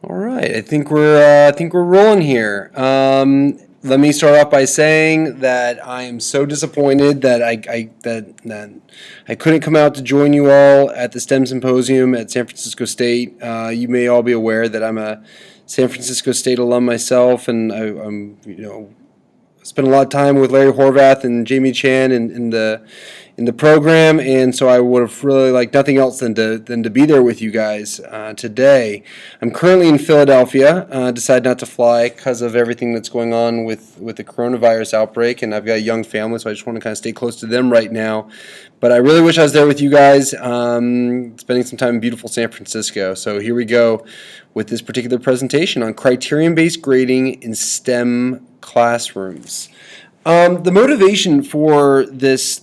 All right, I think we're rolling here. Let me start off by saying that I am so disappointed that that I couldn't come out to join you all at the STEM Symposium at San Francisco State. You may all be aware that I'm a San Francisco State alum myself, and I'm spent a lot of time with Larry Horvath and Jamie Chan in the program, and so I would have really liked nothing else than to be there with you guys today. I'm currently in Philadelphia. Decided not to fly because of everything that's going on with the coronavirus outbreak, and I've got a young family, so I just want to kind of stay close to them right now. But I really wish I was there with you guys, spending some time in beautiful San Francisco. So here we go with this particular presentation on criterion-based grading in STEM classrooms. The motivation for this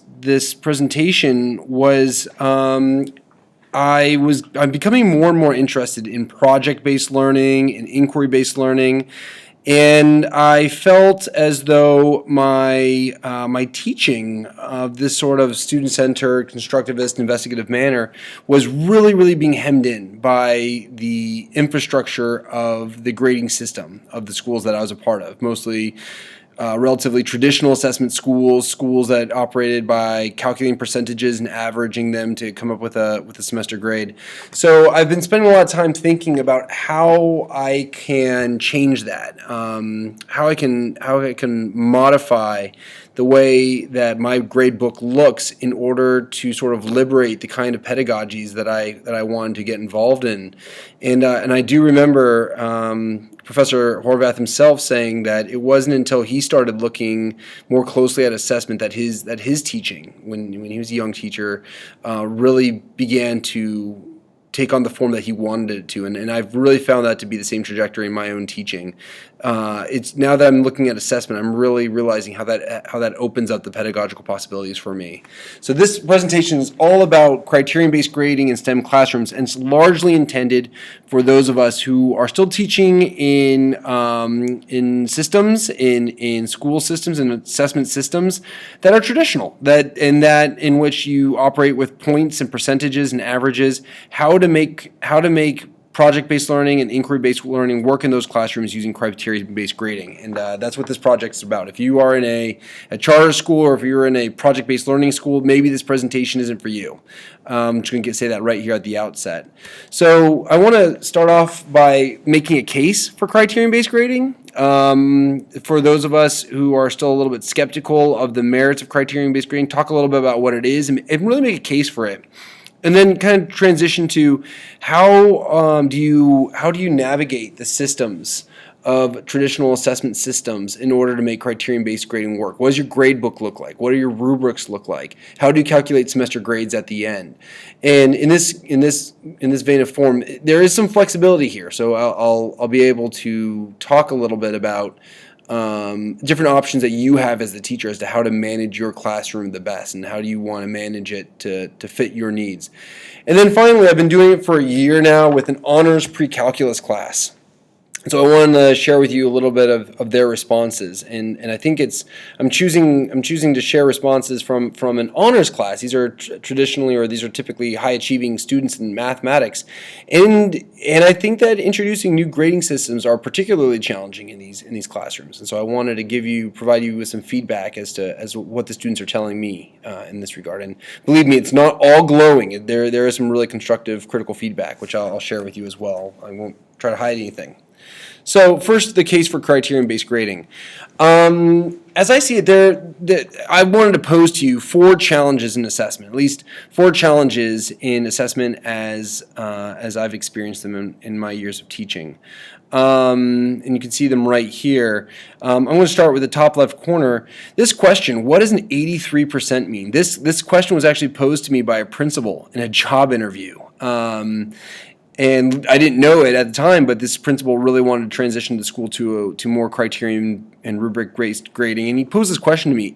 presentation was I'm becoming more and more interested in project-based learning and inquiry-based learning, and I felt as though my teaching of this sort of student-centered, constructivist, investigative manner was really being hemmed in by the infrastructure of the grading system of the schools that I was a part of, mostly relatively traditional assessment schools that operated by calculating percentages and averaging them to come up with a semester grade. So I've been spending a lot of time thinking about how I can change that, how I can modify the way that my grade book looks in order to sort of liberate the kind of pedagogies that I wanted to get involved in, and I do remember Professor Horvath himself saying that it wasn't until he started looking more closely at assessment that his teaching, when he was a young teacher, really began to take on the form that he wanted it to, and I've really found that to be the same trajectory in my own teaching. It's now that I'm looking at assessment, I'm really realizing how that opens up the pedagogical possibilities for me. So this presentation is all about criterion-based grading in STEM classrooms, and it's largely intended for those of us who are still teaching in systems, in school systems, and assessment systems that are traditional, that in which you operate with points and percentages and averages. How to make project-based learning and inquiry-based learning work in those classrooms using criteria-based grading. And that's what this project is about. If you are in a charter school, or if you're in a project-based learning school, maybe this presentation isn't for you. I'm just going to say that right here at the outset. So I want to start off by making a case for criterion-based grading. For those of us who are still a little bit skeptical of the merits of criterion-based grading, talk a little bit about what it is and really make a case for it. And then kind of transition to how do you navigate the systems of traditional assessment systems in order to make criterion-based grading work? What does your grade book look like? What do your rubrics look like? How do you calculate semester grades at the end? And in this vein of form, there is some flexibility here. So I'll be able to talk a little bit about different options that you have as the teacher as to how to manage your classroom the best, and how do you want to manage it to fit your needs. And then finally, I've been doing it for a year now with an honors pre-calculus class. So I wanted to share with you a little bit of their responses, and I think I'm choosing to share responses from an honors class. These are these are typically high achieving students in mathematics, and I think that introducing new grading systems are particularly challenging in these classrooms. And so I wanted to provide you with some feedback as to what the students are telling me in this regard. And believe me, it's not all glowing. There is some really constructive, critical feedback, which I'll share with you as well. I won't try to hide anything. So first, the case for criterion-based grading. As I see it, I wanted to pose to you 4 challenges in assessment, at least 4 challenges in assessment as I've experienced them in my years of teaching. And you can see them right here. I'm going to start with the top left corner. This question, what does an 83% mean? This question was actually posed to me by a principal in a job interview. And I didn't know it at the time, but this principal really wanted to transition the school to more criterion and rubric-based grading. And he posed this question to me: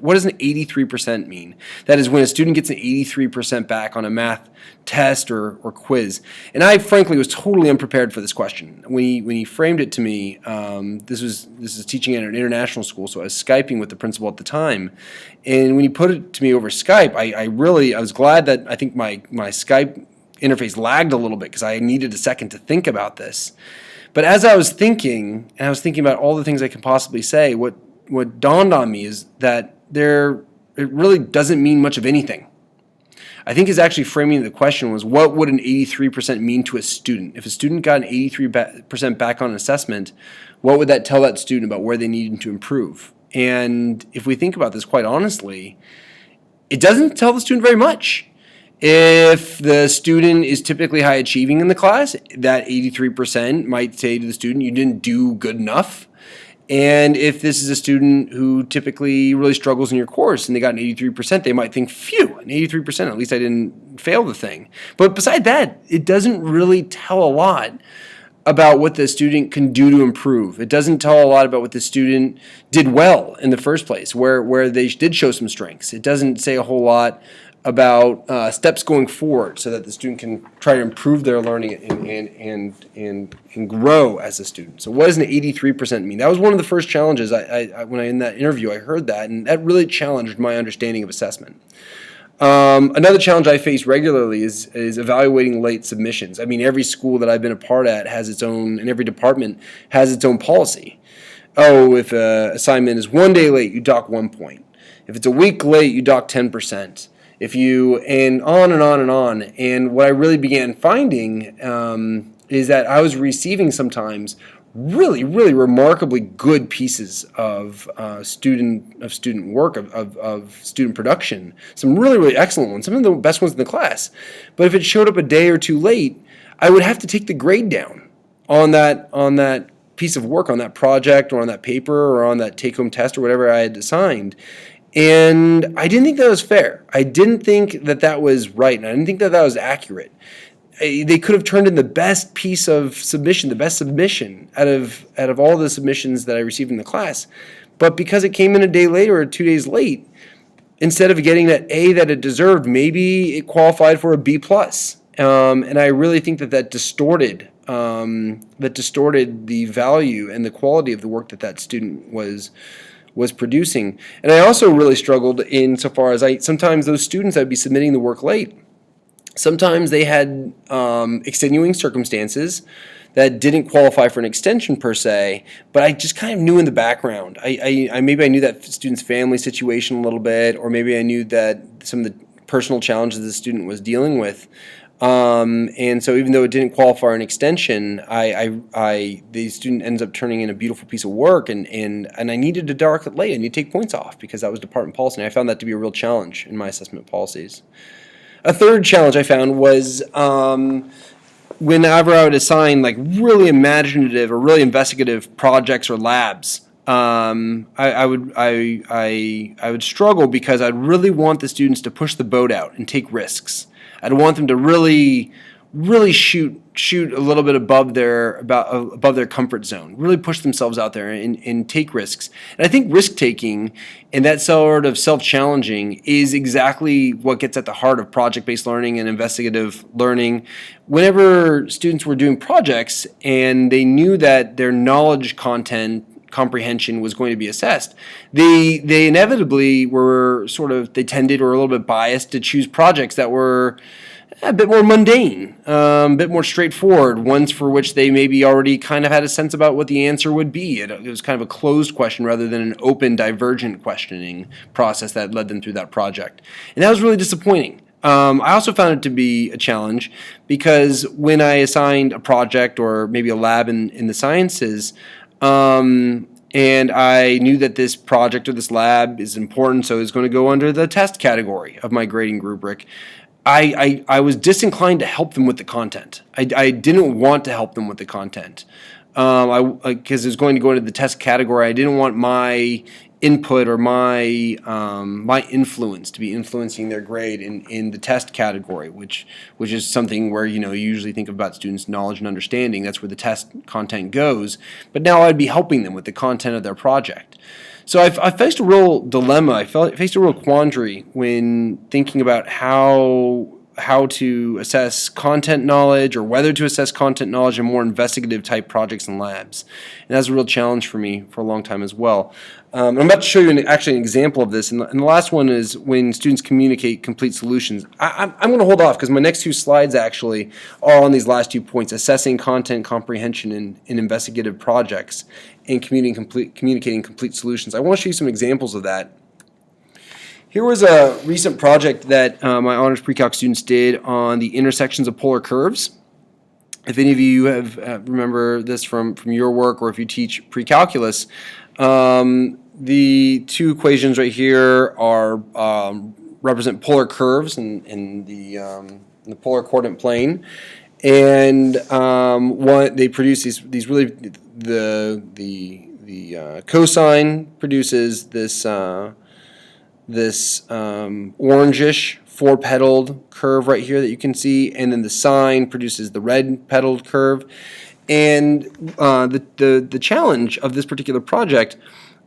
what does an 83% mean? That is when a student gets an 83% back on a math test or quiz. And I frankly was totally unprepared for this question. When he framed it to me, this is teaching at an international school, so I was Skyping with the principal at the time. And when he put it to me over Skype, I was glad that I think my Skype interface lagged a little bit because I needed a second to think about this. But as I was thinking, and I was thinking about all the things I could possibly say, what dawned on me is that it really doesn't mean much of anything. I think his actually framing the question was, what would an 83% mean to a student? If a student got an 83% back on an assessment, what would that tell that student about where they needed to improve? And if we think about this quite honestly, it doesn't tell the student very much. If the student is typically high achieving in the class, that 83% might say to the student, you didn't do good enough. And if this is a student who typically really struggles in your course and they got an 83%, they might think, phew, an 83%, at least I didn't fail the thing. But beside that, it doesn't really tell a lot about what the student can do to improve. It doesn't tell a lot about what the student did well in the first place, where they did show some strengths. It doesn't say a whole lot about steps going forward so that the student can try to improve their learning and grow as a student. So what does an 83% mean? That was one of the first challenges when in that interview I heard that, and that really challenged my understanding of assessment. Another challenge I face regularly is evaluating late submissions. I mean, every school that I've been a part at has its own, and every department has its own policy. Oh, if an assignment is 1 day late, you dock 1 point. If it's a week late, you dock 10%. And on and on and on. And what I really began finding is that I was receiving sometimes really, really remarkably good pieces of student work, of student production. Some really, really excellent ones, some of the best ones in the class. But if it showed up a day or two late, I would have to take the grade down on that piece of work, on that project, or on that paper, or on that take-home test, or whatever I had assigned. And I didn't think that was fair. I didn't think that that was right, and I didn't think that that was accurate. They could have turned in the best piece of submission, the best submission out of all the submissions that I received in the class. But because it came in a day late or 2 days late, instead of getting that A that it deserved, maybe it qualified for a B plus. And I really think that distorted the value and the quality of the work that student was producing. And I also really struggled insofar as sometimes those students I'd be submitting the work late, sometimes they had extenuating circumstances that didn't qualify for an extension per se, but I just kind of knew in the background. Maybe I knew that student's family situation a little bit, or maybe I knew that some of the personal challenges the student was dealing with. And so even though it didn't qualify for an extension, the student ends up turning in a beautiful piece of work, and I needed to dock it late. I need to take points off because that was department policy, and I found that to be a real challenge in my assessment policies. A third challenge I found was whenever I would assign like really imaginative or really investigative projects or labs, I would struggle because I'd really want the students to push the boat out and take risks. I'd want them to really shoot a little bit above their comfort zone, really push themselves out there and take risks. And I think risk taking and that sort of self-challenging is exactly what gets at the heart of project-based learning and investigative learning. Whenever students were doing projects and they knew that their knowledge content comprehension was going to be assessed, they inevitably they tended or a little bit biased to choose projects that were a bit more mundane, a bit more straightforward, ones for which they maybe already kind of had a sense about what the answer would be. It was kind of a closed question rather than an open, divergent questioning process that led them through that project. And that was really disappointing. I also found it to be a challenge because when I assigned a project or maybe a lab in the sciences, and I knew that this project or this lab is important, so it's going to go under the test category of my grading rubric, I was disinclined to help them with the content. I didn't want to help them with the content because it was going to go into the test category. I didn't want my input or my influence to be influencing their grade in the test category, which is something where you usually think about students' knowledge and understanding. That's where the test content goes. But now I'd be helping them with the content of their project. So I faced a real dilemma. I faced a real quandary when thinking about how how to assess content knowledge or whether to assess content knowledge in more investigative type projects and labs. And that's a real challenge for me for a long time as well. I'm about to show you actually an example of this, and the last one is when students communicate complete solutions. I'm going to hold off because my next two slides actually are on these last 2 points: assessing content comprehension in investigative projects and communicating complete solutions. I want to show you some examples of that. Here was a recent project that my honors pre-calc students did on the intersections of polar curves. If any of you have remember this from your work, or if you teach pre-calculus, the two equations right here are represent polar curves in the polar coordinate plane, and they produce these really the cosine produces this orangish four-petaled curve right here that you can see, and then the sine produces the red-petaled curve. And the challenge of this particular project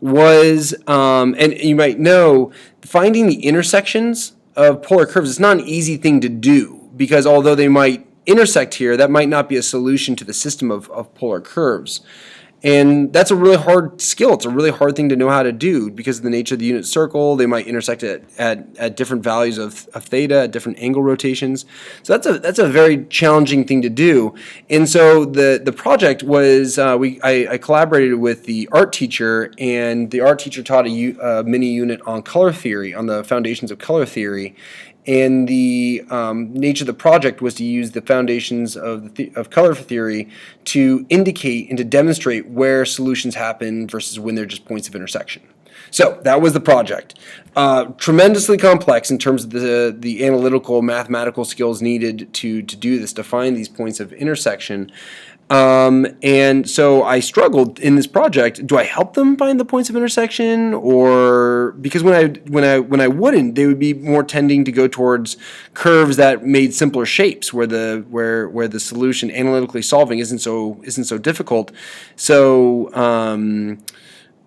was, and you might know, finding the intersections of polar curves is not an easy thing to do, because although they might intersect here, that might not be a solution to the system of polar curves. And that's a really hard skill. It's a really hard thing to know how to do because of the nature of the unit circle. They might intersect at different values of theta, at different angle rotations. So that's a very challenging thing to do. And so the project was I collaborated with the art teacher, and the art teacher taught a mini unit on color theory, on the foundations of color theory. And the nature of the project was to use the foundations of color theory to indicate and to demonstrate where solutions happen versus when they're just points of intersection. So that was the project. Tremendously complex in terms of the analytical, mathematical skills needed to do this, to find these points of intersection. And so I struggled in this project. Do I help them find the points of intersection, or because when I wouldn't, they would be more tending to go towards curves that made simpler shapes, where the solution analytically solving isn't so difficult. So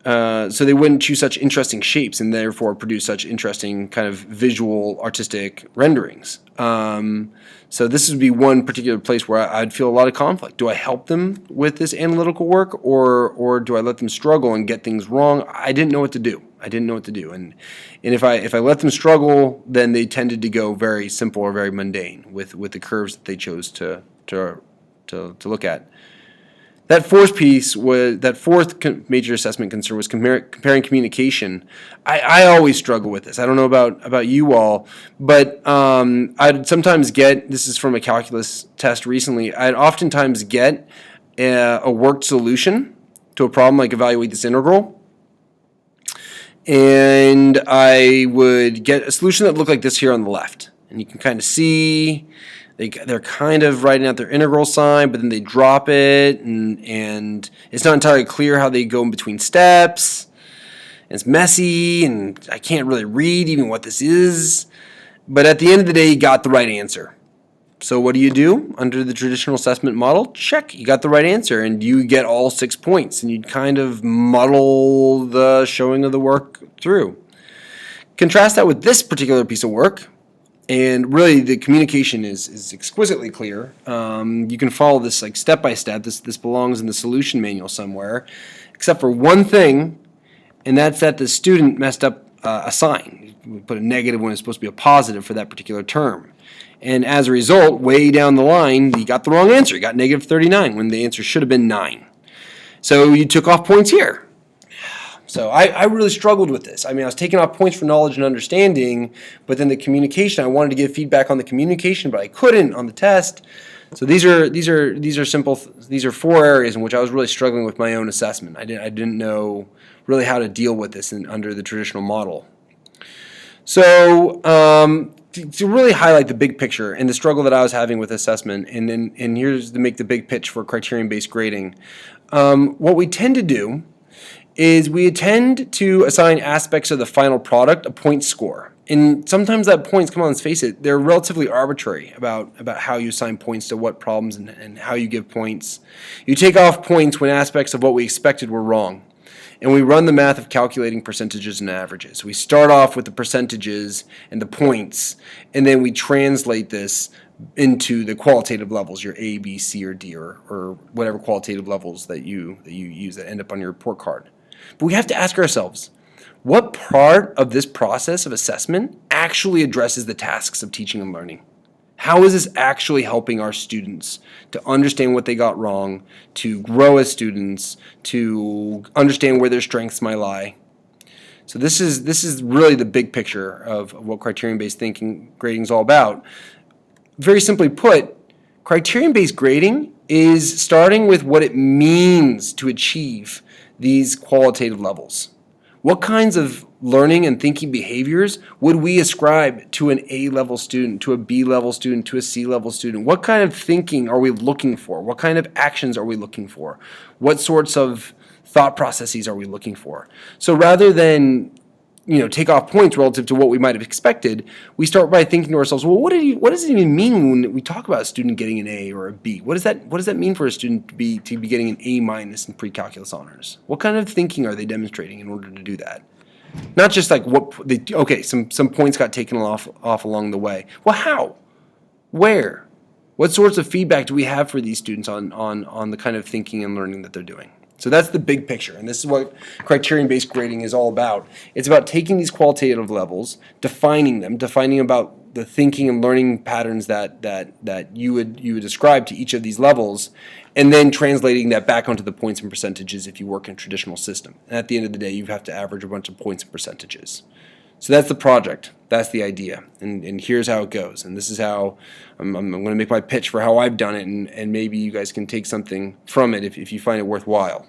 so they wouldn't choose such interesting shapes and therefore produce such interesting kind of visual artistic renderings. So this would be one particular place where I'd feel a lot of conflict. Do I help them with this analytical work, or do I let them struggle and get things wrong? I didn't know what to do. And if I let them struggle, then they tended to go very simple or very mundane with the curves that they chose to look at. That fourth major assessment concern was comparing communication. I always struggle with this. I don't know about you all, but I'd sometimes get, this is from a calculus test recently, I'd oftentimes get a worked solution to a problem, like evaluate this integral, and I would get a solution that looked like this here on the left. And you can kind of see they're kind of writing out their integral sign, but then they drop it, and it's not entirely clear how they go in between steps. And it's messy, and I can't really read even what this is. But at the end of the day, you got the right answer. So what do you do under the traditional assessment model? Check, you got the right answer, and you get all 6 points, and you'd kind of muddle the showing of the work through. Contrast that with this particular piece of work. And really, the communication is exquisitely clear. You can follow this like step by step. This belongs in the solution manual somewhere, except for one thing, and that's that the student messed up a sign. We put a negative when it's supposed to be a positive for that particular term. And as a result, way down the line, you got the wrong answer. You got negative 39 when the answer should have been 9. So you took off points here. So I really struggled with this. I mean, I was taking off points for knowledge and understanding, but then the communication, I wanted to give feedback on the communication, but I couldn't on the test. So these are simple. These are 4 areas in which I was really struggling with my own assessment. I didn't know really how to deal with this under the traditional model. So to really highlight the big picture and the struggle that I was having with assessment, and here's to make the big pitch for criterion-based grading. What we tend to do is we tend to assign aspects of the final product a point score. And sometimes that points, come on, let's face it, they're relatively arbitrary about how you assign points to what problems and how you give points. You take off points when aspects of what we expected were wrong. and we run the math of calculating percentages and averages. We start off with the percentages and the points, and then we translate this into the qualitative levels, your A, B, C, or D, or whatever qualitative levels that you use that end up on your report card. But we have to ask ourselves, what part of this process of assessment actually addresses the tasks of teaching and learning? How is this actually helping our students to understand what they got wrong, to grow as students, to understand where their strengths might lie? So this is really the big picture of what criterion-based thinking grading is all about. Very simply put, criterion-based grading is starting with what it means to achieve these qualitative levels. What kinds of learning and thinking behaviors would we ascribe to an A-level student, to a B-level student, to a C-level student? What kind of thinking are we looking for? What kind of actions are we looking for? What sorts of thought processes are we looking for? So rather than take off points relative to what we might have expected, we start by thinking to ourselves, well, what does it even mean when we talk about a student getting an A or a B? What does that mean for a student to be getting an A minus in pre-calculus honors? What kind of thinking are they demonstrating in order to do that? Not just like some points got taken off along the way. Well, how? Where? What sorts of feedback do we have for these students on the kind of thinking and learning that they're doing? So that's the big picture, and this is what criterion-based grading is all about. It's about taking these qualitative levels, defining about the thinking and learning patterns that you would ascribe to each of these levels, and then translating that back onto the points and percentages if you work in a traditional system. And at the end of the day, you have to average a bunch of points and percentages. So that's the project. That's the idea. And here's how it goes. And this is how I'm going to make my pitch for how I've done it, and maybe you guys can take something from it if you find it worthwhile.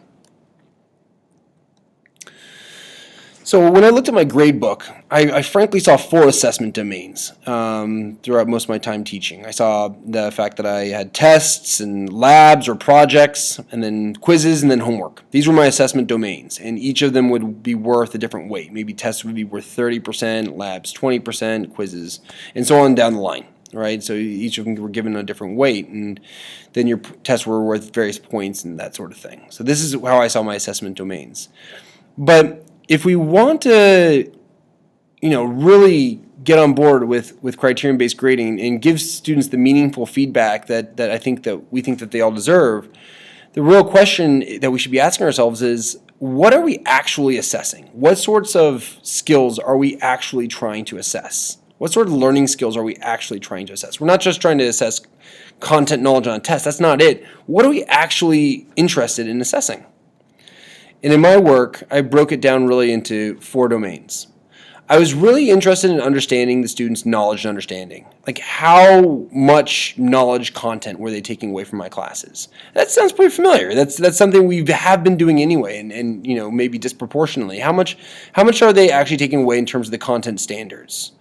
So when I looked at my grade book, I frankly saw 4 assessment domains throughout most of my time teaching. I saw the fact that I had tests and labs or projects, and then quizzes, and then homework. These were my assessment domains, and each of them would be worth a different weight. Maybe tests would be worth 30%, labs 20%, quizzes, and so on down the line. Right? So each of them were given a different weight, and then your tests were worth various points and that sort of thing. So this is how I saw my assessment domains. But if we want to, really get on board with criterion-based grading and give students the meaningful feedback that we think that they all deserve, the real question that we should be asking ourselves is, what are we actually assessing? What sorts of skills are we actually trying to assess? What sort of learning skills are we actually trying to assess? We're not just trying to assess content knowledge on a test. That's not it. What are we actually interested in assessing? And in my work, I broke it down really into 4 domains. I was really interested in understanding the students' knowledge and understanding. Like, how much knowledge content were they taking away from my classes? That sounds pretty familiar. That's something we have been doing anyway, and maybe disproportionately. How much are they actually taking away in terms of the content standards?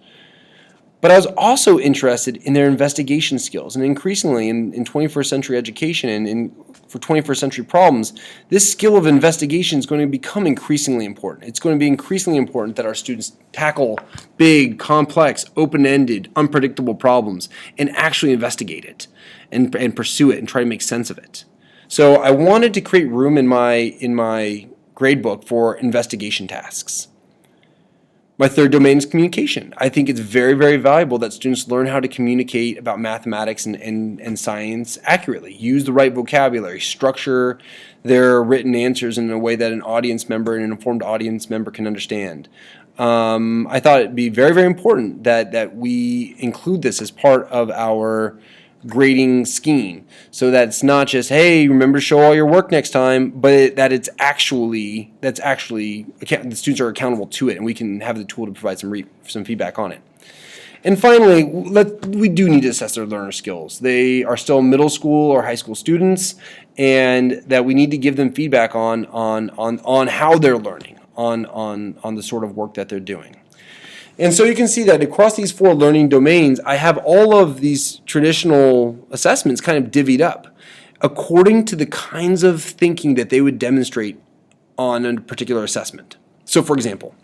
But I was also interested in their investigation skills, and increasingly in 21st century education and for 21st century problems, this skill of investigation is going to become increasingly important. It's going to be increasingly important that our students tackle big, complex, open-ended, unpredictable problems and actually investigate it and pursue it and try to make sense of it. So I wanted to create room in my gradebook for investigation tasks. My 3rd domain is communication. I think it's very, very valuable that students learn how to communicate about mathematics and science accurately, use the right vocabulary, structure their written answers in a way that an audience member and an informed audience member can understand. I thought it'd be very, very important that we include this as part of our grading scheme, so that it's not just, hey, remember to show all your work next time, but that the students are accountable to it, and we can have the tool to provide some feedback on it. And finally, we do need to assess their learner skills. They are still middle school or high school students, and that we need to give them feedback on how they're learning, on the sort of work that they're doing. And so you can see that across these 4 learning domains, I have all of these traditional assessments kind of divvied up according to the kinds of thinking that they would demonstrate on a particular assessment. So for example,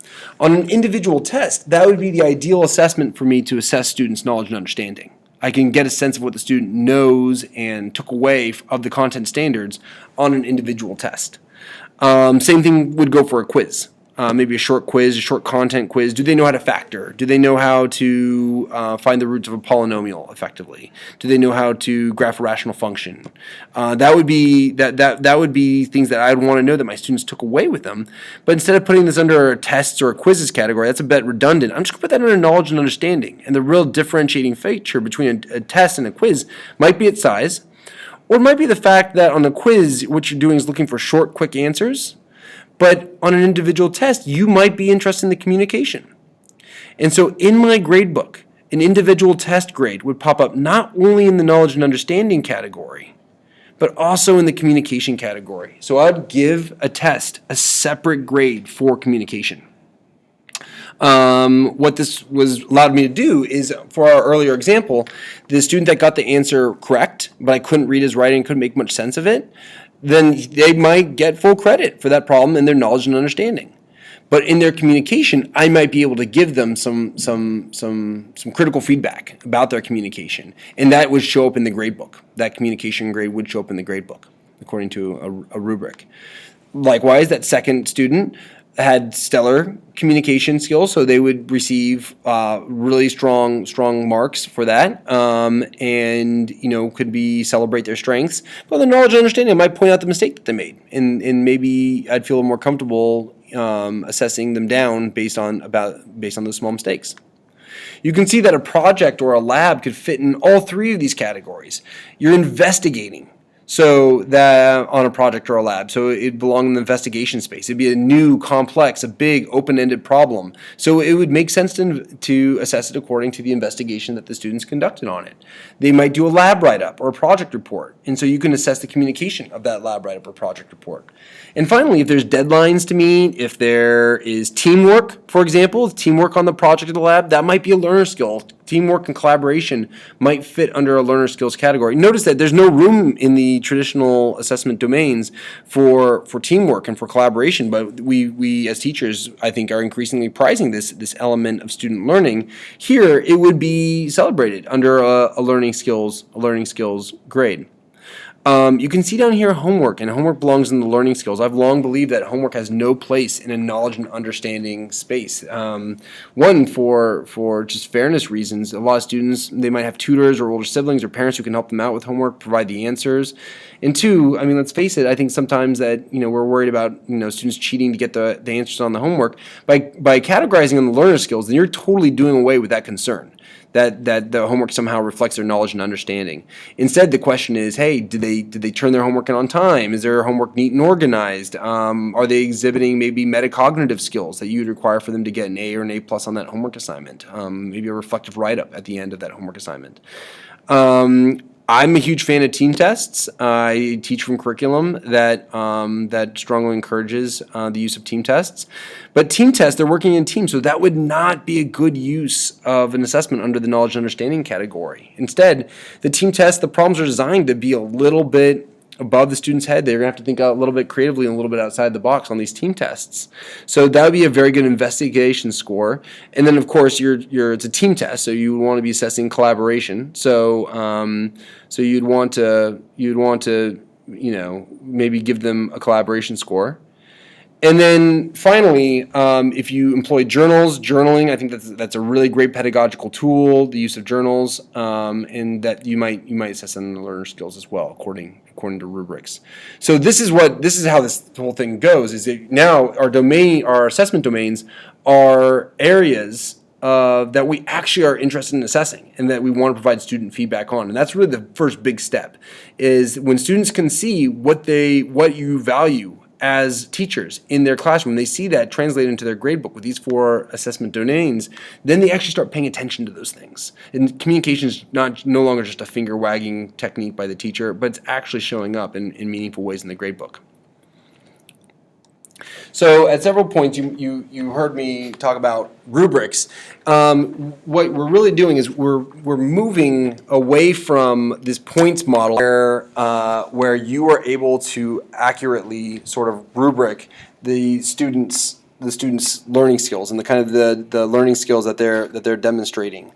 on an individual test, that would be the ideal assessment for me to assess students' knowledge and understanding. I can get a sense of what the student knows and took away of the content standards on an individual test. Same thing would go for a quiz. Maybe a short quiz, a short content quiz. Do they know how to factor? Do they know how to find the roots of a polynomial effectively? Do they know how to graph a rational function? That would be that would be things that I'd want to know that my students took away with them. But instead of putting this under a tests or a quizzes category, that's a bit redundant. I'm just going to put that under knowledge and understanding. And the real differentiating feature between a test and a quiz might be its size, or it might be the fact that on a quiz, what you're doing is looking for short, quick answers. But on an individual test, you might be interested in the communication. And so in my grade book, an individual test grade would pop up not only in the knowledge and understanding category, but also in the communication category. So I'd give a test a separate grade for communication. What this was allowed me to do is, for our earlier example, the student that got the answer correct, but I couldn't read his writing, couldn't make much sense of it, then they might get full credit for that problem in their knowledge and understanding. But in their communication, I might be able to give them some critical feedback about their communication, and that would show up in the grade book. That communication grade would show up in the grade book, according to a rubric. Likewise, that second student had stellar communication skills, so they would receive really strong marks for that, and could be celebrate their strengths. But the knowledge and understanding, I might point out the mistake that they made, and maybe I'd feel more comfortable assessing them down based on those small mistakes. You can see that a project or a lab could fit in all three of these categories. You're investigating. So that on a project or a lab, so it belonged in the investigation space. It'd be a new, complex, a big, open-ended problem. So it would make sense to assess it according to the investigation that the students conducted on it. They might do a lab write-up or a project report, and so you can assess the communication of that lab write-up or project report. And finally, if there's deadlines to meet, if there is teamwork, for example, teamwork on the project or the lab, that might be a learner skill. Teamwork and collaboration might fit under a learner skills category. Notice that there's no room in the traditional assessment domains for teamwork and for collaboration, but we as teachers, I think, are increasingly prizing this element of student learning. Here, it would be celebrated under a learning skills grade. You can see down here homework, and homework belongs in the learning skills. I've long believed that homework has no place in a knowledge and understanding space. One, for just fairness reasons, a lot of students, they might have tutors or older siblings or parents who can help them out with homework, provide the answers. And two, I mean, let's face it, I think sometimes that, we're worried about, students cheating to get the answers on the homework. By categorizing on the learner skills, then you're totally doing away with that concern. That the homework somehow reflects their knowledge and understanding. Instead, the question is, hey, did they turn their homework in on time? Is their homework neat and organized? Are they exhibiting maybe metacognitive skills that you'd require for them to get an A or an A+ on that homework assignment? Maybe a reflective write-up at the end of that homework assignment. I'm a huge fan of team tests. I teach from curriculum that strongly encourages the use of team tests. But team tests, they're working in teams, so that would not be a good use of an assessment under the knowledge and understanding category. Instead, the team tests, the problems are designed to be a little bit above the student's head. They're going to have to think out a little bit creatively and a little bit outside the box on these team tests. So that would be a very good investigation score. And then, of course, it's a team test, so you would want to be assessing collaboration. So you'd want to maybe give them a collaboration score. And then finally, if you employ journaling, I think that's a really great pedagogical tool, the use of journals, and that you might assess on the learner skills as well, according to rubrics. So this is how this whole thing goes. Is that now our assessment domains are areas that we actually are interested in assessing and that we want to provide student feedback on. And that's really the first big step, is when students can see what you value as teachers in their classroom, they see that translated into their gradebook with these 4 assessment domains, then they actually start paying attention to those things. And communication is no longer just a finger wagging technique by the teacher, but it's actually showing up in meaningful ways in the gradebook. So at several points you heard me talk about rubrics. What we're really doing is we're moving away from this points model where you are able to accurately sort of rubric the students' learning skills and the kind of the learning skills that they're demonstrating.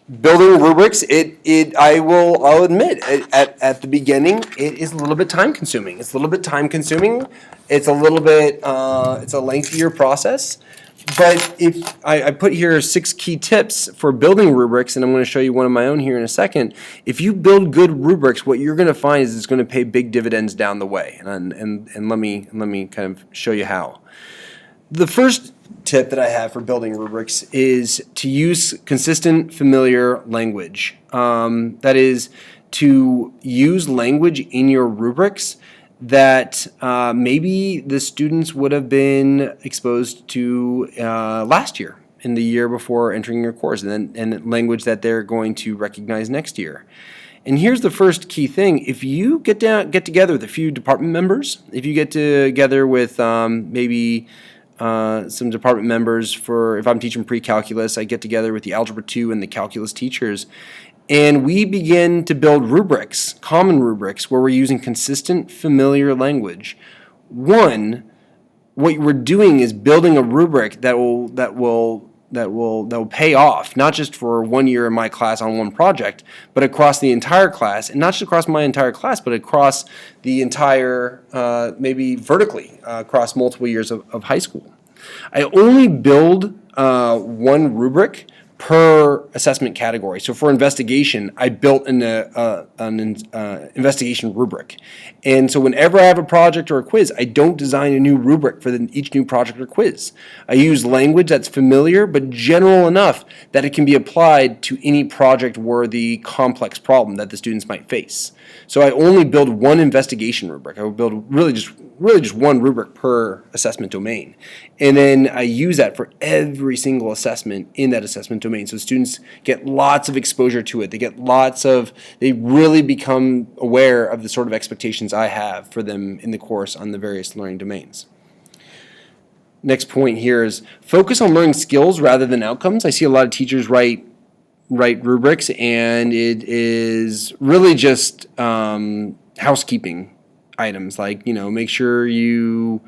Building rubrics, I'll admit, at the beginning, it is a little bit time consuming. It's a little bit time consuming. It's a little bit, it's a lengthier process. But if I put here 6 key tips for building rubrics, and I'm going to show you one of my own here in a second. If you build good rubrics, what you're going to find is it's going to pay big dividends down the way. And let me kind of show you how. The first tip that I have for building rubrics is to use consistent, familiar language. That is, to use language in your rubrics that maybe the students would have been exposed to last year, in the year before entering your course, and language that they're going to recognize next year. And here's the first key thing. If you get together with a few department members, if you get together with maybe some department members, for if I'm teaching pre-calculus, I get together with the Algebra 2 and the calculus teachers, and we begin to build rubrics, common rubrics, where we're using consistent, familiar language. One, what we're doing is building a rubric that will pay off, not just for 1 year in my class on one project, but across the entire class, and not just across my entire class, but across the entire, maybe vertically, across multiple years of high school. I only build one rubric per assessment category. So for investigation, I built an investigation rubric. And so whenever I have a project or a quiz, I don't design a new rubric for each new project or quiz. I use language that's familiar but general enough that it can be applied to any project-worthy complex problem that the students might face. So I only build one investigation rubric. I will build really just one rubric per assessment domain. And then I use that for every single assessment in that assessment domain. So students get lots of exposure to it. They really become aware of the sort of expectations I have for them in the course on the various learning domains. Next point here is focus on learning skills rather than outcomes. I see a lot of teachers write rubrics, and it is really just housekeeping items, like, make sure you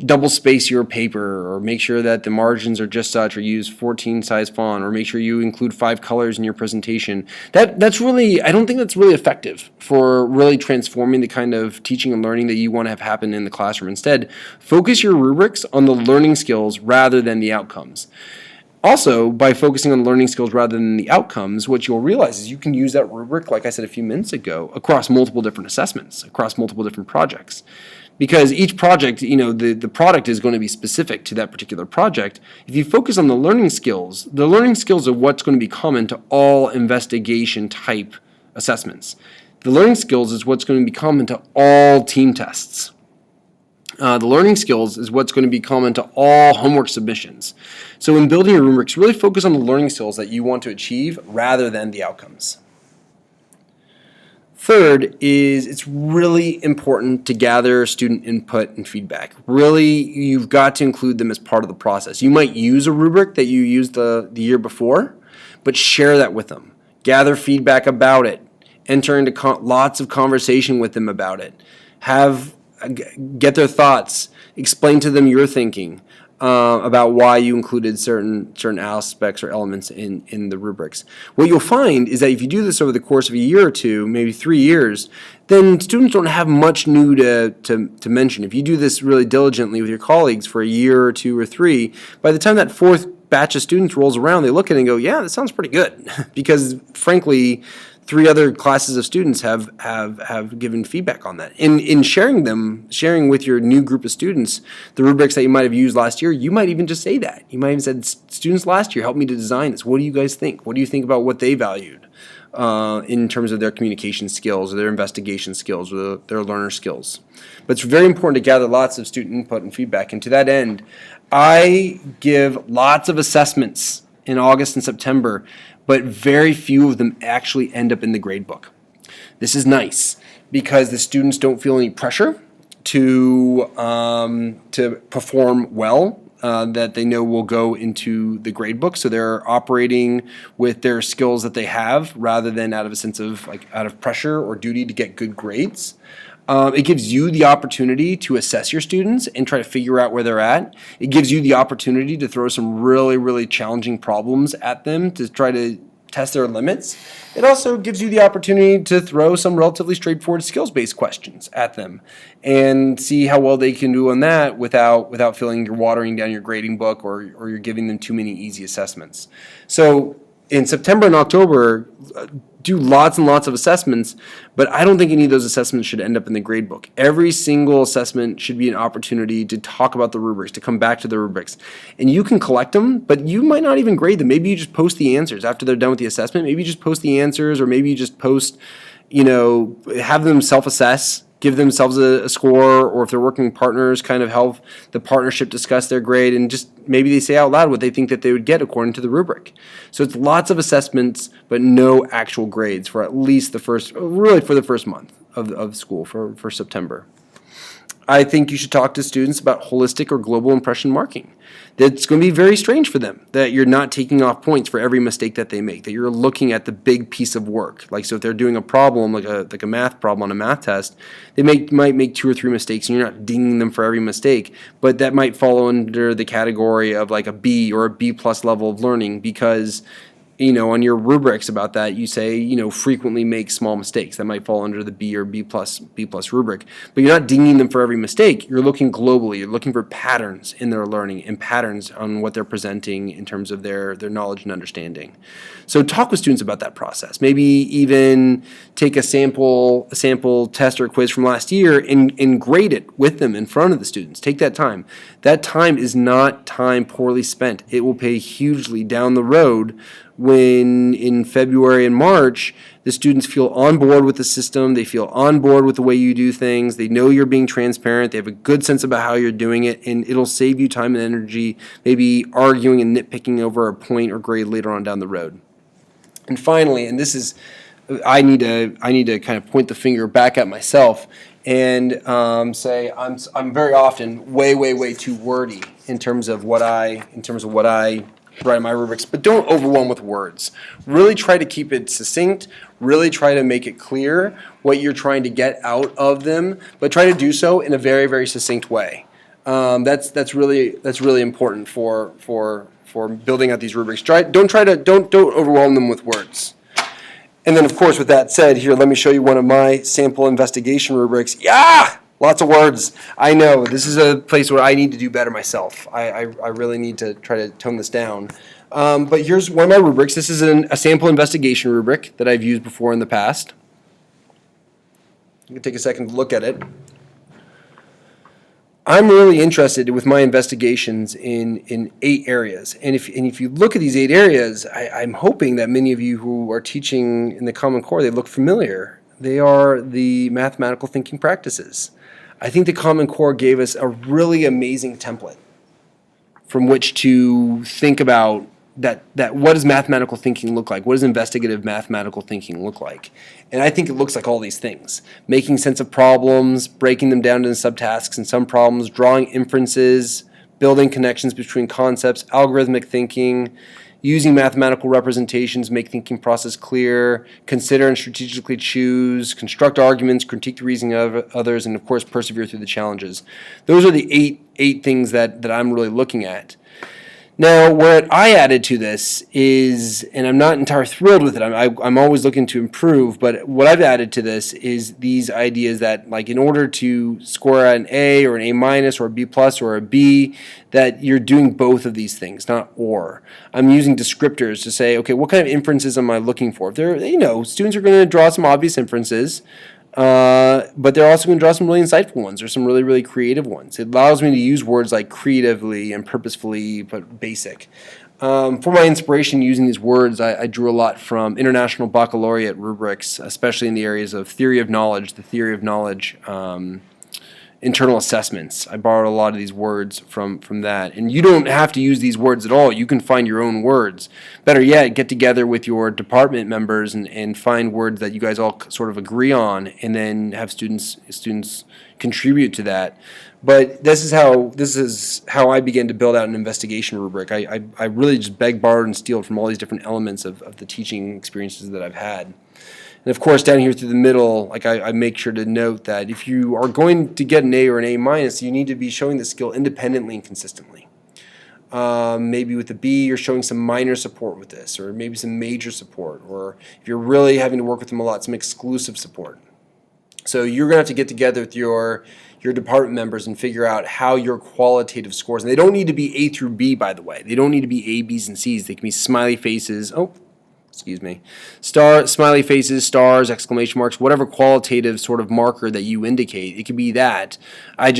double space your paper, or make sure that the margins are just such, or use 14 size font, or make sure you include 5 colors in your presentation. That's really, I don't think that's really effective for really transforming the kind of teaching and learning that you want to have happen in the classroom. Instead, focus your rubrics on the learning skills rather than the outcomes. Also, by focusing on learning skills rather than the outcomes, what you'll realize is you can use that rubric, like I said a few minutes ago, across multiple different assessments, across multiple different projects. Because each project, the product is going to be specific to that particular project. If you focus on the learning skills are what's going to be common to all investigation type assessments. The learning skills is what's going to be common to all team tests. The learning skills is what's going to be common to all homework submissions. So in building your rubrics, really focus on the learning skills that you want to achieve rather than the outcomes. Third is it's really important to gather student input and feedback. Really, you've got to include them as part of the process. You might use a rubric that you used the year before, but share that with them. Gather feedback about it. Enter into lots of conversation with them about it. Get their thoughts. Explain to them your thinking about why you included certain aspects or elements in the rubrics. What you'll find is that if you do this over the course of a year or two, maybe 3 years, then students don't have much new to mention. If you do this really diligently with your colleagues for a year or 2 or 3, by the time that 4th batch of students rolls around, they look at it and go, yeah, that sounds pretty good. Because frankly, 3 other classes of students have given feedback on that. In sharing with your new group of students the rubrics that you might have used last year, you might even just say that. You might even said, students last year helped me to design this. What do you guys think? What do you think about what they valued in terms of their communication skills or their investigation skills or their learner skills? But it's very important to gather lots of student input and feedback. And to that end, I give lots of assessments in August and September, but very few of them actually end up in the grade book. This is nice because the students don't feel any pressure to perform well, that they know will go into the grade book. So they're operating with their skills that they have rather than out of a sense of out of pressure or duty to get good grades. It gives you the opportunity to assess your students and try to figure out where they're at. It gives you the opportunity to throw some really, really challenging problems at them to try to test their limits. It also gives you the opportunity to throw some relatively straightforward skills-based questions at them and see how well they can do on that without feeling you're watering down your grading book or you're giving them too many easy assessments. So in September and October, do lots and lots of assessments, but I don't think any of those assessments should end up in the grade book. Every single assessment should be an opportunity to talk about the rubrics, to come back to the rubrics. And you can collect them, but you might not even grade them. Maybe you just post the answers after they're done with the assessment. Maybe you just post the answers, or maybe you just post, have them self-assess, give themselves a score, or if they're working partners, kind of help the partnership discuss their grade, and just maybe they say out loud what they think that they would get according to the rubric. So it's lots of assessments, but no actual grades for at least for the first month of school for September. I think you should talk to students about holistic or global impression marking. That's going to be very strange for them, that you're not taking off points for every mistake that they make, that you're looking at the big piece of work. Like, so if they're doing a problem, like a math problem on a math test, they might make 2 or 3 mistakes, and you're not dinging them for every mistake, but that might fall under the category of like a B or a B plus level of learning, because on your rubrics about that, you say, frequently make small mistakes. That might fall under the B or B plus rubric. But you're not dinging them for every mistake. You're looking globally. You're looking for patterns in their learning and patterns on what they're presenting in terms of their knowledge and understanding. So talk with students about that process. Maybe even take a sample test or quiz from last year and grade it with them in front of the students. Take that time. That time is not time poorly spent. It will pay hugely down the road when in February and March, the students feel on board with the system, they feel on board with the way you do things, they know you're being transparent, they have a good sense about how you're doing it, and it'll save you time and energy, maybe arguing and nitpicking over a point or grade later on down the road. And finally, and this is, I need to kind of point the finger back at myself and say I'm very often way too wordy in terms of what I write in my rubrics, but don't overwhelm with words. Really try to keep it succinct. Really try to make it clear what you're trying to get out of them, but try to do so in a very succinct way. That's really important for building out these rubrics. Don't overwhelm them with words. And then, of course, with that said, here, let me show you one of my sample investigation rubrics. Yeah! Lots of words. I know. This is a place where I need to do better myself. I really need to try to tone this down. But here's one of my rubrics. This is a sample investigation rubric that I've used before in the past. You can take a second to look at it. I'm really interested with my investigations in 8 areas. And if you look at these 8 areas, I'm hoping that many of you who are teaching in the Common Core, they look familiar. They are the mathematical thinking practices. I think the Common Core gave us a really amazing template from which to think about that what does mathematical thinking look like? What does investigative mathematical thinking look like? And I think it looks like all these things. Making sense of problems, breaking them down into subtasks and some problems, drawing inferences, building connections between concepts, algorithmic thinking, using mathematical representations, make thinking process clear, consider and strategically choose, construct arguments, critique the reasoning of others, and of course persevere through the challenges. Those are the eight things that I'm really looking at. Now, what I added to this is, and I'm not entirely thrilled with it, I'm always looking to improve, but what I've added to this is these ideas that, like, in order to score an A or an A minus or a B plus or a B, that you're doing both of these things, not or. I'm using descriptors to say, okay, what kind of inferences am I looking for? If they're, students are going to draw some obvious inferences, but they're also going to draw some really insightful ones or some really creative ones. It allows me to use words like creatively and purposefully, but basic. For my inspiration using these words, I drew a lot from International Baccalaureate rubrics, especially in the areas of theory of knowledge, the theory of knowledge, internal assessments. I borrowed a lot of these words from that. And you don't have to use these words at all. You can find your own words. Better yet, get together with your department members and find words that you guys all sort of agree on, and then have students contribute to that. But this is how I began to build out an investigation rubric. I really just begged, borrowed, and steal from all these different elements of the teaching experiences that I've had. And of course, down here through the middle, like I make sure to note that if you are going to get an A or an A minus, you need to be showing the skill independently and consistently. Maybe with the B, you're showing some minor support with this, or maybe some major support, or if you're really having to work with them a lot, some exclusive support. So you're going to have to get together with your department members and figure out how your qualitative scores, and they don't need to be A through B, by the way. They don't need to be A, B's, and C's. They can be smiley faces. Oh, excuse me. Smiley faces, stars, exclamation marks, whatever qualitative sort of marker that you indicate. It could be that. I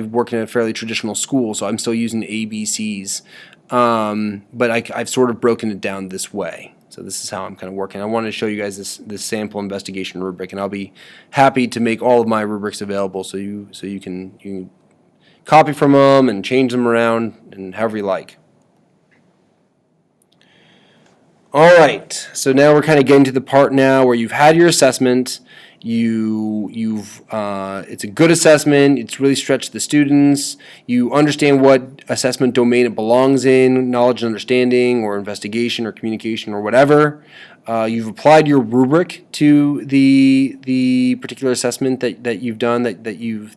work in a fairly traditional school, so I'm still using A, B, C's. But I've sort of broken it down this way. So this is how I'm kind of working. I wanted to show you guys this sample investigation rubric, and I'll be happy to make all of my rubrics available so you can copy from them and change them around and however you like. All right, so now we're kind of getting to the part now where you've had your assessment. It's a good assessment. It's really stretched the students. You understand what assessment domain it belongs in, knowledge and understanding, or investigation, or communication, or whatever. You've applied your rubric to the particular assessment that you've done, that you've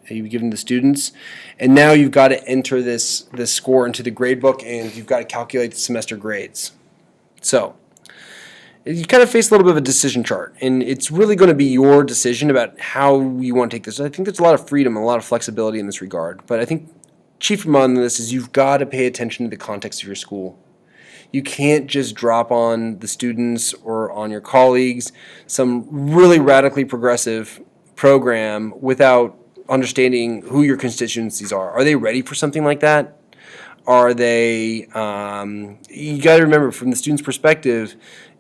given the students, and now you've got to enter this score into the grade book, and you've got to calculate the semester grades. So you kind of face a little bit of a decision chart, and it's really going to be your decision about how you want to take this. I think there's a lot of freedom and a lot of flexibility in this regard, but I think chief among this is you've got to pay attention to the context of your school. You can't just drop on the students or on your colleagues some really radically progressive program without understanding who your constituencies are. Are they ready for something like that? Are they, you got to remember from the student's perspective,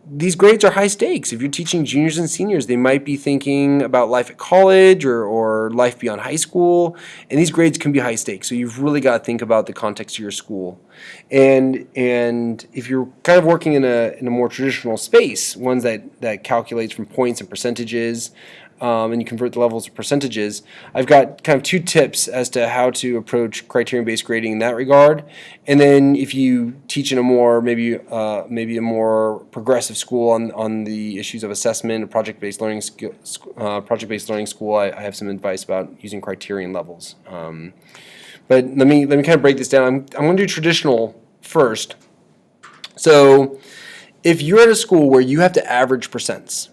these grades are high stakes. If you're teaching juniors and seniors, they might be thinking about life at college or life beyond high school, and these grades can be high stakes. So you've really got to think about the context of your school. And if you're kind of working in a more traditional space, ones that calculates from points and percentages, and you convert the levels to percentages, I've got kind of two tips as to how to approach criterion-based grading in that regard. And then if you teach in a more maybe a more progressive school on the issues of assessment, a project-based learning school, I have some advice about using criterion levels. But let me kind of break this down. I'm going to do traditional first. So if you're at a school where you have to average percents,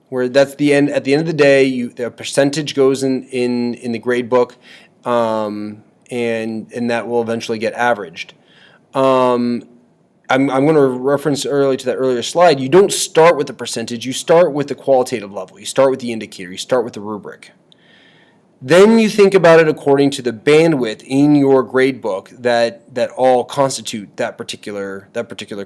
where that's at the end of the day, the percentage goes in the grade book, and that will eventually get averaged. I'm going to reference early to that earlier slide. You don't start with the percentage. You start with the qualitative level. You start with the indicator. You start with the rubric. Then you think about it according to the bandwidth in your grade book that all constitute that particular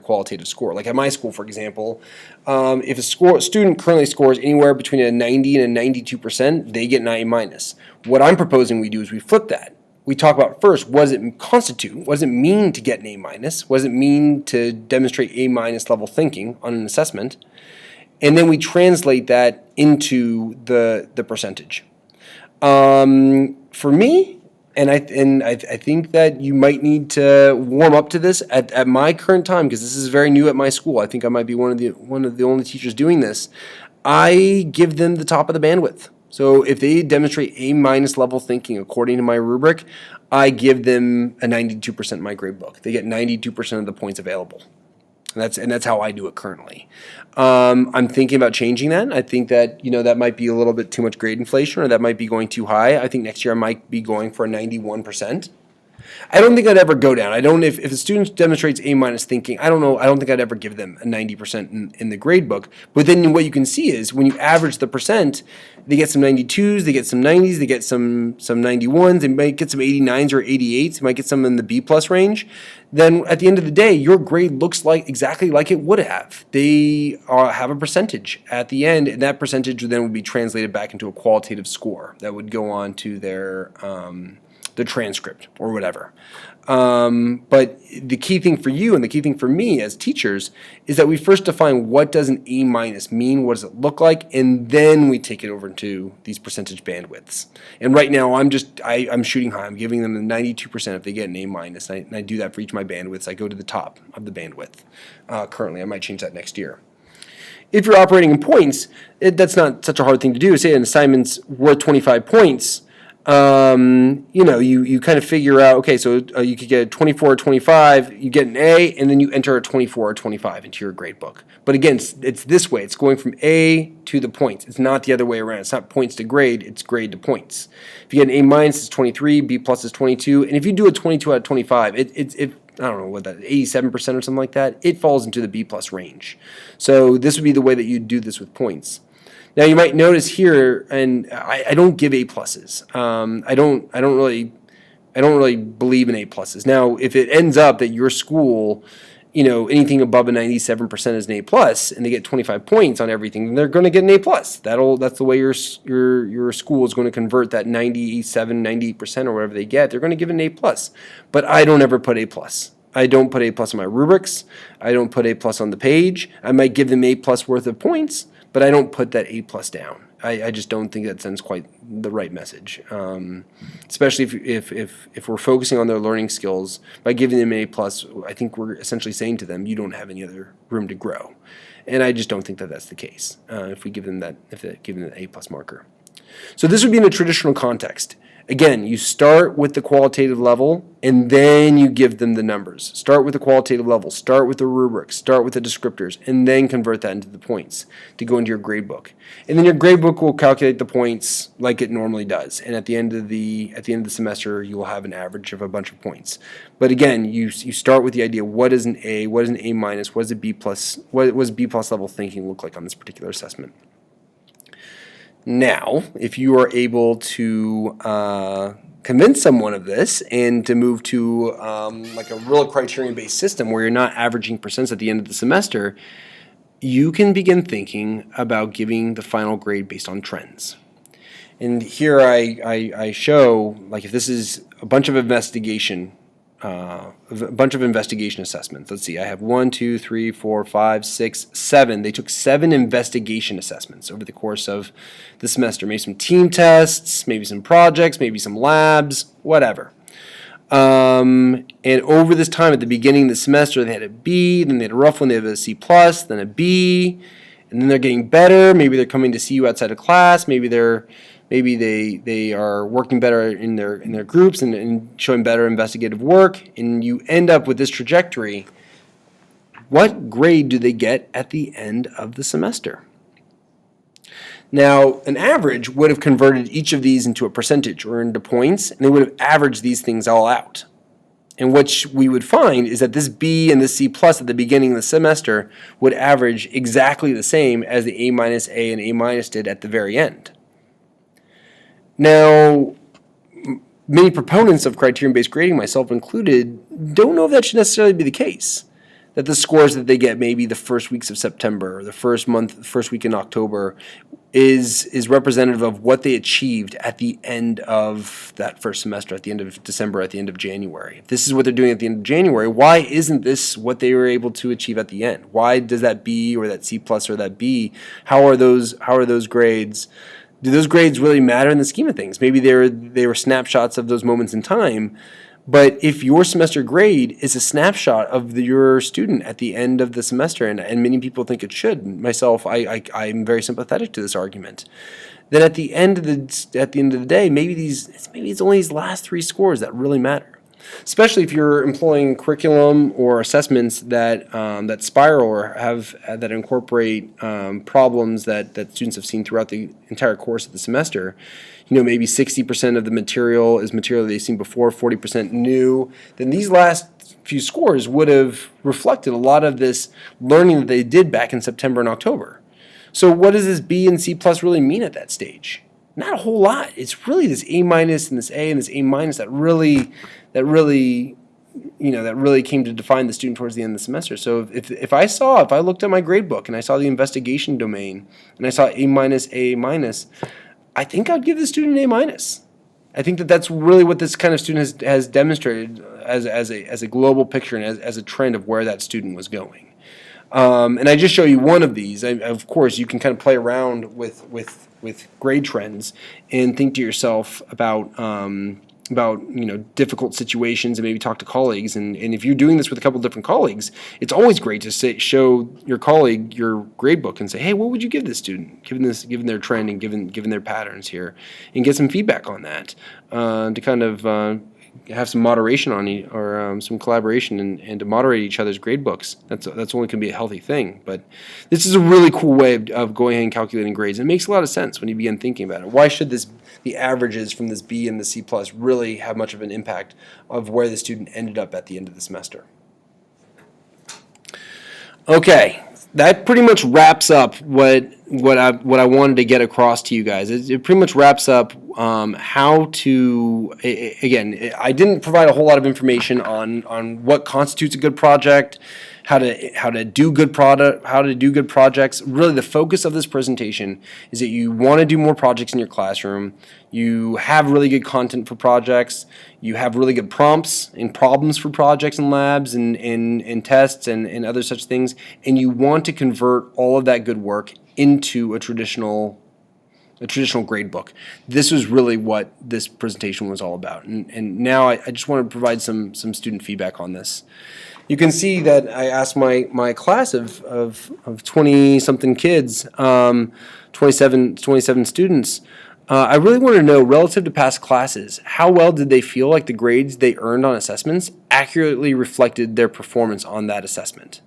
qualitative score. Like at my school, for example, if a student currently scores anywhere between a 90 and a 92%, they get an A minus. What I'm proposing we do is we flip that. We talk about first, what does it constitute? What does it mean to get an A minus? What does it mean to demonstrate A minus level thinking on an assessment? And then we translate that into the percentage. For me, and I think that you might need to warm up to this at my current time, because this is very new at my school. I think I might be one of the only teachers doing this. I give them the top of the bandwidth. So if they demonstrate A minus level thinking according to my rubric, I give them a 92% in my grade book. They get 92% of the points available. And that's how I do it currently. I'm thinking about changing that. I think that that might be a little bit too much grade inflation, or that might be going too high. I think next year I might be going for a 91%. I don't think I'd ever go down. If a student demonstrates A minus thinking, I don't know. I don't think I'd ever give them a 90% in the grade book. But then what you can see is when you average the percent, they get some 92s, they get some 90s, they get some 91s, they might get some 89s or 88s, they might get some in the B plus range. Then at the end of the day, your grade looks exactly like it would have. They have a percentage at the end, and that percentage then would be translated back into a qualitative score that would go on to their the transcript or whatever. But the key thing for you and the key thing for me as teachers is that we first define what does an A minus mean, what does it look like, and then we take it over into these percentage bandwidths. And right now I'm shooting high. I'm giving them the 92% if they get an A minus, and I do that for each of my bandwidths. I go to the top of the bandwidth. Currently, I might change that next year. If you're operating in points, that's not such a hard thing to do. Say an assignment's worth 25 points. you kind of figure out, okay, so you could get a 24 or 25, you get an A, and then you enter a 24 or 25 into your grade book. But again, it's this way. It's going from A to the points. It's not the other way around. It's not points to grade. It's grade to points. If you get an A minus, it's 23, B plus is 22, and if you do a 22 out of 25, I don't know what that, 87% or something like that, it falls into the B plus range. So this would be the way that you do this with points. Now you might notice here, and I don't give A pluses. I don't really believe in A pluses. Now, if it ends up that your school, anything above a 97% is an A plus, and they get 25 points on everything, then they're going to get an A plus. That's the way your school is going to convert that 97, 98% or whatever they get. They're going to give it an A plus. But I don't ever put A plus. I don't put A plus on my rubrics. I don't put A plus on the page. I might give them A plus worth of points, but I don't put that A plus down. I just don't think that sends quite the right message, especially if we're focusing on their learning skills. By giving them an A plus, I think we're essentially saying to them, you don't have any other room to grow, and I just don't think that that's the case if we give them that A plus marker. So this would be in a traditional context. Again, you start with the qualitative level, and then you give them the numbers. Start with the qualitative level, start with the rubrics, start with the descriptors, and then convert that into the points to go into your grade book. And then your grade book will calculate the points like it normally does. And at the end of the semester, you will have an average of a bunch of points. But again, you start with the idea: what is an A? What is an A minus? What is a B plus? What does B plus level thinking look like on this particular assessment? Now, if you are able to convince someone of this and to move to like a real criterion-based system where you're not averaging percents at the end of the semester, you can begin thinking about giving the final grade based on trends. And here I show, like, if this is a bunch of investigation assessments. Let's see, I have 1, 2, 3, 4, 5, 6, 7. They took 7 investigation assessments over the course of the semester. Maybe some team tests, maybe some projects, maybe some labs, whatever. And over this time, at the beginning of the semester, they had a B, then they had a rough one, they had a C plus, then a B, and then they're getting better. Maybe they're coming to see you outside of class. Maybe they are working better in their groups and showing better investigative work, and you end up with this trajectory. What grade do they get at the end of the semester? Now, an average would have converted each of these into a percentage or into points, and they would have averaged these things all out. And what we would find is that this B and this C plus at the beginning of the semester would average exactly the same as the A minus A and A minus did at the very end. Now, many proponents of criterion-based grading, myself included, don't know if that should necessarily be the case. That the scores that they get maybe the first weeks of September or the first week in October is representative of what they achieved at the end of that first semester, at the end of December, at the end of January. If this is what they're doing at the end of January, why isn't this what they were able to achieve at the end? Why does that B or that C plus or that B, how are those grades? Do those grades really matter in the scheme of things? Maybe they were snapshots of those moments in time, but if your semester grade is a snapshot of your student at the end of the semester, and many people think it should, myself, I'm very sympathetic to this argument, then at the end of the day, maybe it's only these last 3 scores that really matter. Especially if you're employing curriculum or assessments that spiral or that incorporate problems that students have seen throughout the entire course of the semester. Maybe 60% of the material is material they've seen before, 40% new. Then these last few scores would have reflected a lot of this learning that they did back in September and October. So what does this B and C plus really mean at that stage? Not a whole lot. It's really this A minus and this A and this A minus that really came to define the student towards the end of the semester. So if I looked at my grade book and I saw the investigation domain and I saw A minus, A minus, I think I'd give the student an A minus. I think that's really what this kind of student has demonstrated as a global picture and as a trend of where that student was going. And I just show you one of these. Of course, you can kind of play around with grade trends and think to yourself about about difficult situations and maybe talk to colleagues. And if you're doing this with a couple different colleagues, it's always great to show your colleague your grade book and say, hey, what would you give this student, given their trend and given their patterns here, and get some feedback on that to kind of have some moderation on it, or some collaboration, and to moderate each other's grade books. That's only going to be a healthy thing. But this is a really cool way of going ahead and calculating grades. And it makes a lot of sense when you begin thinking about it. Why should the averages from this B and the C plus really have much of an impact of where the student ended up at the end of the semester? Okay, that pretty much wraps up what I wanted to get across to you guys. It pretty much wraps up how to, again, I didn't provide a whole lot of information on what constitutes a good project, how to do good projects. Really, the focus of this presentation is that you want to do more projects in your classroom. You have really good content for projects. You have really good prompts and problems for projects and labs and tests and other such things. And you want to convert all of that good work into a traditional grade book. This was really what this presentation was all about. And now I just want to provide some student feedback on this. You can see that I asked my class of 20-something kids, 27 students, I really wanted to know, relative to past classes, how well did they feel like the grades they earned on assessments accurately reflected their performance on that assessment?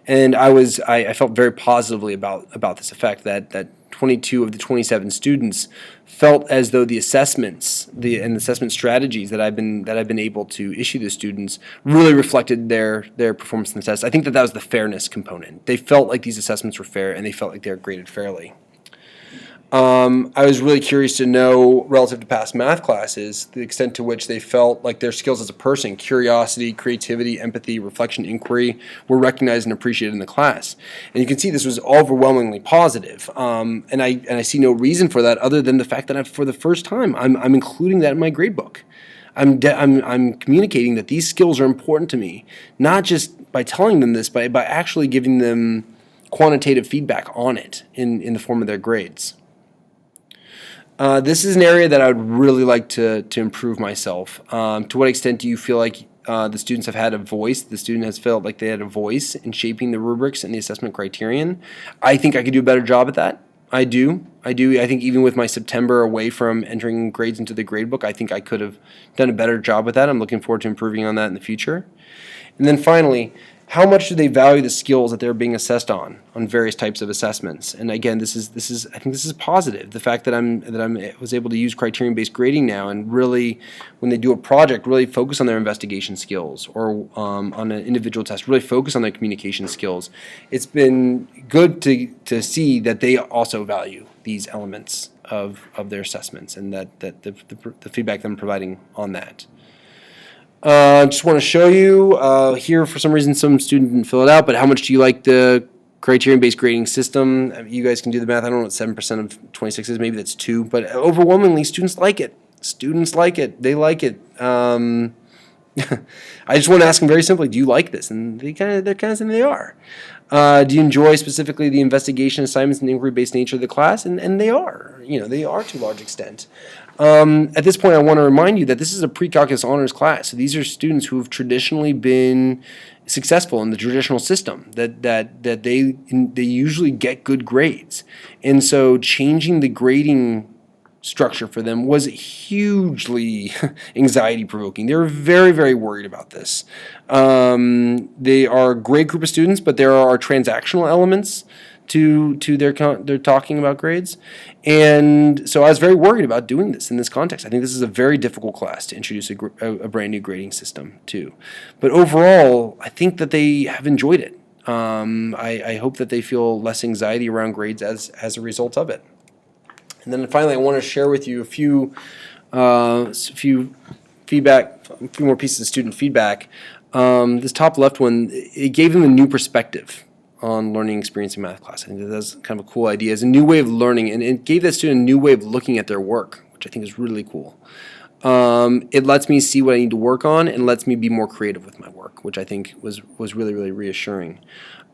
And I felt very positively about this effect, that 22 of the 27 students felt as though the assessments and assessment strategies that I've been able to issue to students really reflected their performance in the test. I think that was the fairness component. They felt like these assessments were fair, and they felt like they were graded fairly. I was really curious to know, relative to past math classes, the extent to which they felt like their skills as a person, curiosity, creativity, empathy, reflection, inquiry, were recognized and appreciated in the class. And you can see this was overwhelmingly positive. And I see no reason for that other than the fact that for the first time, I'm including that in my grade book. I'm communicating that these skills are important to me, not just by telling them this, but by actually giving them quantitative feedback on it in the form of their grades. This is an area that I would really like to improve myself. To what extent do you feel like the students have had a voice? The student has felt like they had a voice in shaping the rubrics and the assessment criterion. I think I could do a better job at that. I do. I think even with my September away from entering grades into the gradebook, I think I could have done a better job with that. I'm looking forward to improving on that in the future. And then finally, how much do they value the skills that they're being assessed on various types of assessments? And again, I think this is positive. The fact that I was able to use criterion-based grading now, and really, when they do a project, really focus on their investigation skills, or on an individual test, really focus on their communication skills. It's been good to see that they also value these elements of their assessments, and that the feedback that I'm providing on that. Just want to show you here, for some reason some student didn't fill it out, but how much do you like the criterion-based grading system? You guys can do the math. I don't know what 7% of 26 is. Maybe that's 2, but overwhelmingly students like it. Students like it. They like it. I just want to ask them very simply, do you like this? And they're kind of saying they are. Do you enjoy specifically the investigation, assignments, and inquiry-based nature of the class? And they are. They are to a large extent. At this point, I want to remind you that this is a pre-calculus honors class. So these are students who have traditionally been successful in the traditional system, that they usually get good grades. And so changing the grading structure for them was hugely anxiety-provoking. They were very, very worried about this. They are a great group of students, but there are transactional elements to their talking about grades. And so I was very worried about doing this in this context. I think this is a very difficult class to introduce a brand new grading system to. But overall, I think that they have enjoyed it. I hope that they feel less anxiety around grades as a result of it. And then finally, I want to share with you a few more pieces of student feedback. This top left one, it gave them a new perspective on learning experience in math class. I think that's kind of a cool idea. It's a new way of learning, and it gave that student a new way of looking at their work, which I think is really cool. It lets me see what I need to work on, and lets me be more creative with my work, which I think was really, really reassuring.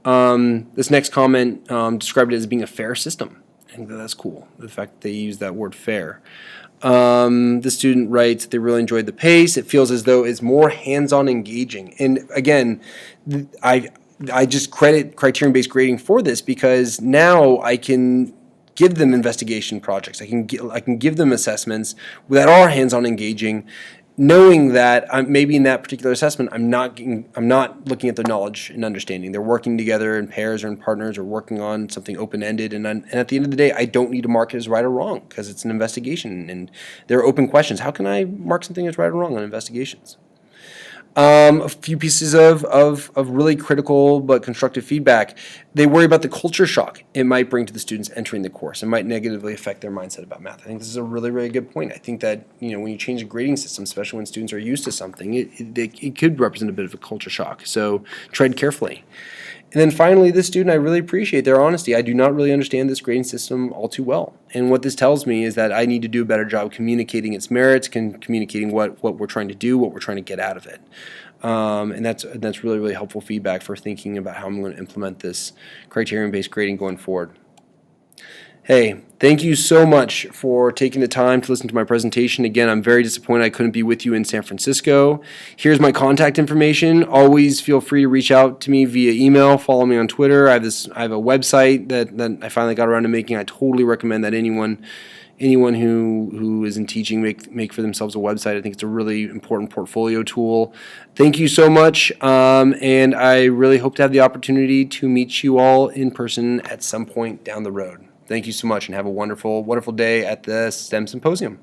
This next comment described it as being a fair system. I think that that's cool. The fact that they use that word fair. The student writes they really enjoyed the pace. It feels as though it's more hands-on engaging. And again, I I just credit criterion-based grading for this because now I can give them investigation projects. I can give them assessments that are hands-on engaging, knowing that maybe in that particular assessment I'm not looking at their knowledge and understanding. They're working together in pairs or in partners or working on something open-ended, and at the end of the day, I don't need to mark it as right or wrong because it's an investigation and there are open questions. How can I mark something as right or wrong on investigations? A few pieces of really critical but constructive feedback. They worry about the culture shock it might bring to the students entering the course. It might negatively affect their mindset about math. I think this is a really, really good point. I think that when you change a grading system, especially when students are used to something, it could represent a bit of a culture shock. So tread carefully. And then finally, this student, I really appreciate their honesty. I do not really understand this grading system all too well. And what this tells me is that I need to do a better job communicating its merits, communicating what we're trying to do, what we're trying to get out of it. And that's really, really helpful feedback for thinking about how I'm going to implement this criterion-based grading going forward. Hey, thank you so much for taking the time to listen to my presentation. Again, I'm very disappointed I couldn't be with you in San Francisco. Here's my contact information. Always feel free to reach out to me via email. Follow me on Twitter. I have a website that I finally got around to making. I totally recommend that anyone who is in teaching make for themselves a website. I think it's a really important portfolio tool. Thank you so much, and I really hope to have the opportunity to meet you all in person at some point down the road. Thank you so much, and have a wonderful, wonderful day at the STEM Symposium.